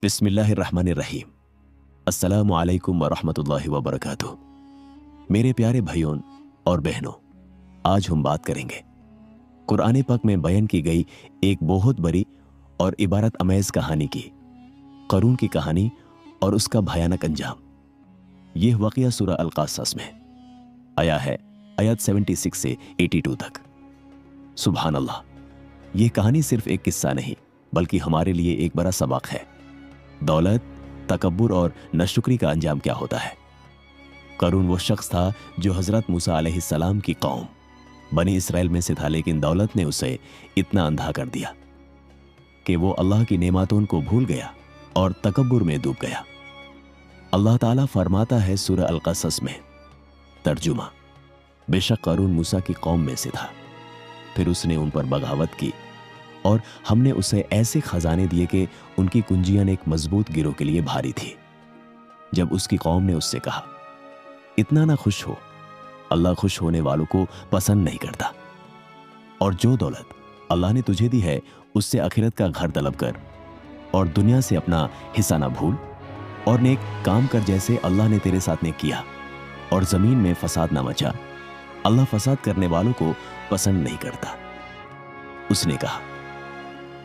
बिस्मिल्लाहिर्रहमानिर्रहीम। अस्सलामु अलैकुम वरहमतुल्लाहि वबरकातुह। मेरे प्यारे भाइयों और बहनों, आज हम बात करेंगे कुरान पाक में बयान की गई एक बहुत बड़ी और इबारत अमेज कहानी की, करून की कहानी और उसका भयानक अंजाम। यह वाक़या सूरह अल-क़सस में आया है, आयत 76 से 82 तक। सुभान अल्लाह, यह कहानी सिर्फ एक किस्सा नहीं बल्कि हमारे लिए एक बड़ा सबक है। दौलत, तकब्बुर और नाशुक्री का अंजाम क्या होता है। करून वो शख्स था जो हजरत मूसा अलैहिस्सलाम की कौम बनी इसराइल में से था, लेकिन दौलत ने उसे इतना अंधा कर दिया कि वो अल्लाह की नेमतों को भूल गया और तकब्बुर में डूब गया। अल्लाह ताला फरमाता है सूरह अल-क़सस में, तर्जुमा, बेशक करून मूसा की कौम में से था, फिर उसने उन पर बगावत की और हमने उसे ऐसे खजाने दिए कि उनकी कुंजियां एक मजबूत गिरोह के लिए भारी थी। जब उसकी कौम ने उससे कहा, इतना ना खुश हो, अल्लाह खुश होने वालों को पसंद नहीं करता, और जो दौलत अल्लाह ने तुझे दी है उससे आखिरत का घर तलब कर और दुनिया से अपना हिस्सा ना भूल, और नेक काम कर जैसे अल्लाह ने तेरे साथ नेक किया, और जमीन में फसाद ना मचा, अल्लाह फसाद करने वालों को पसंद नहीं करता। उसने कहा,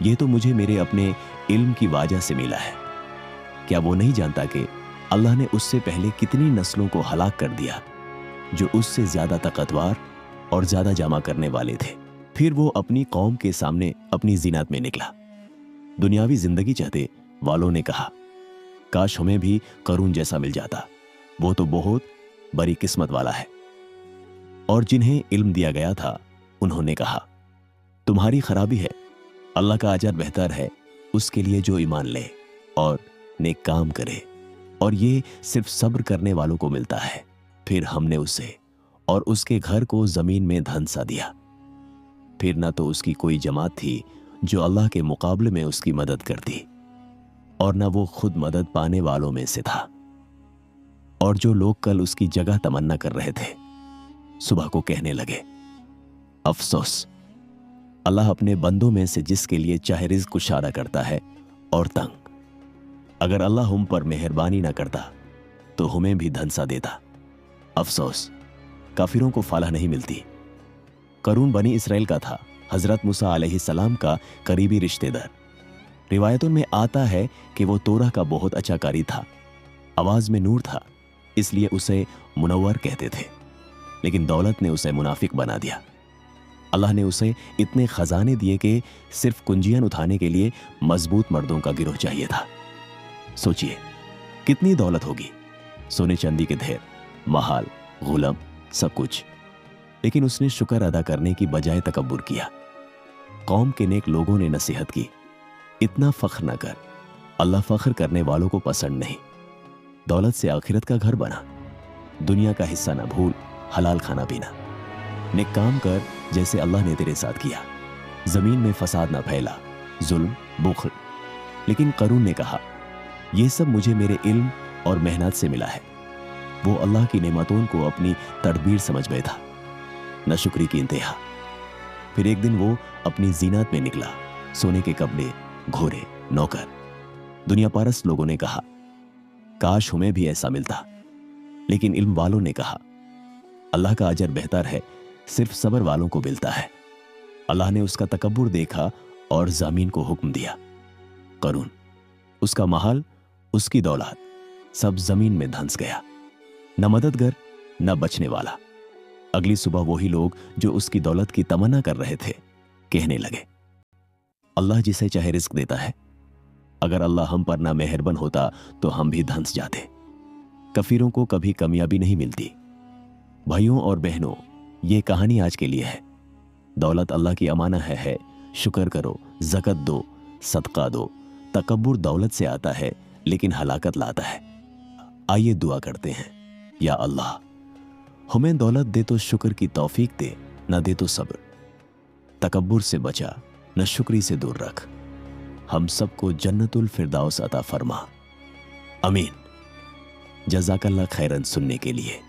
यह तो मुझे मेरे अपने इल्म की वजह से मिला है। क्या वो नहीं जानता कि अल्लाह ने उससे पहले कितनी नस्लों को हलाक कर दिया जो उससे ज्यादा ताकतवर और ज्यादा जमा करने वाले थे। फिर वो अपनी कौम के सामने अपनी जीनत में निकला। दुनियावी जिंदगी चाहते वालों ने कहा, काश हमें भी करून जैसा मिल जाता, वो तो बहुत बड़ी किस्मत वाला है। और जिन्हें इल्म दिया गया था उन्होंने कहा, तुम्हारी खराबी है, अल्लाह का अजर बेहतर है उसके लिए जो ईमान ले और नेक काम करे, और ये सिर्फ सब्र करने वालों को मिलता है। फिर हमने उसे और उसके घर को जमीन में धंसा दिया। फिर ना तो उसकी कोई जमात थी जो अल्लाह के मुकाबले में उसकी मदद करती, और ना वो खुद मदद पाने वालों में से था। और जो लोग कल उसकी जगह तमन्ना कर रहे थे, सुबह को कहने लगे, अफसोस, अल्लाह अपने बंदों में से जिसके लिए चाहे रिज़्क़ कुशारा करता है और तंग। अगर अल्लाह हम पर मेहरबानी ना करता तो हमें भी धंसा देता। अफसोस, काफिरों को फलाह नहीं मिलती। करून बनी इसराइल का था, हजरत मूसा अलैहिस्सलाम का करीबी रिश्तेदार। रिवायतों में आता है कि वो तोरा का बहुत अच्छा कारी था, आवाज में नूर था, इसलिए उसे मुनव्वर कहते थे। लेकिन दौलत ने उसे मुनाफिक बना दिया। अल्लाह ने उसे इतने खजाने दिए कि सिर्फ कुंजियां उठाने के लिए मजबूत मर्दों का गिरोह चाहिए था। सोचिए कितनी दौलत होगी, सोने चांदी के ढेर, महाल, गुलाम, सब कुछ। लेकिन उसने शुक्र अदा करने की बजाय तकब्बुर किया। कौम के नेक लोगों ने नसीहत की, इतना फख्र न कर, अल्लाह फख्र करने वालों को पसंद नहीं। दौलत से आखिरत का घर बना, दुनिया का हिस्सा ना भूल, हलाल खाना पीना, नेक काम कर जैसे अल्लाह ने तेरे साथ किया, जमीन में फसाद ना फैला, जुल्म, बुख्ल। लेकिन करून ने कहा, यह सब मुझे मेरे इल्म और मेहनत से मिला है। वो अल्लाह की नेमतों को अपनी तदबीर समझ बैठा, नाशुक्री की इंतहा। फिर एक दिन वो अपनी जीनत में निकला, सोने के कपड़े, घोड़े, नौकर। दुनिया पारस्त लोगों ने कहा, काश हमें भी ऐसा मिलता। लेकिन इल्म वालों ने कहा, अल्लाह का अजर बेहतर है, सिर्फ सब्र वालों को मिलता है। अल्लाह ने उसका तकब्बुर देखा और ज़मीन को हुक्म दिया। करून, उसका महल, उसकी दौलत सब जमीन में धंस गया, न मददगार न बचने वाला। अगली सुबह वही लोग जो उसकी दौलत की तमन्ना कर रहे थे कहने लगे, अल्लाह जिसे चाहे रिस्क देता है, अगर अल्लाह हम पर ना मेहरबान होता तो हम भी धंस जाते। कफीरों को कभी कामयाबी नहीं मिलती। भाइयों और बहनों, ये कहानी आज के लिए है। दौलत अल्लाह की अमाना है, शुक्र करो, ज़कत दो, सदका दो। तकब्बुर दौलत से आता है लेकिन हलाकत लाता है। आइए दुआ करते हैं, या अल्लाह हमें दौलत दे तो शुक्र की तौफीक दे, न दे तो सब्र। तकब्बुर से बचा, न शुक्री से दूर रख। हम सबको जन्नतुल फिरदौस अता फरमा। अमीन। जज़ाकल्लाह खैरन सुनने के लिए।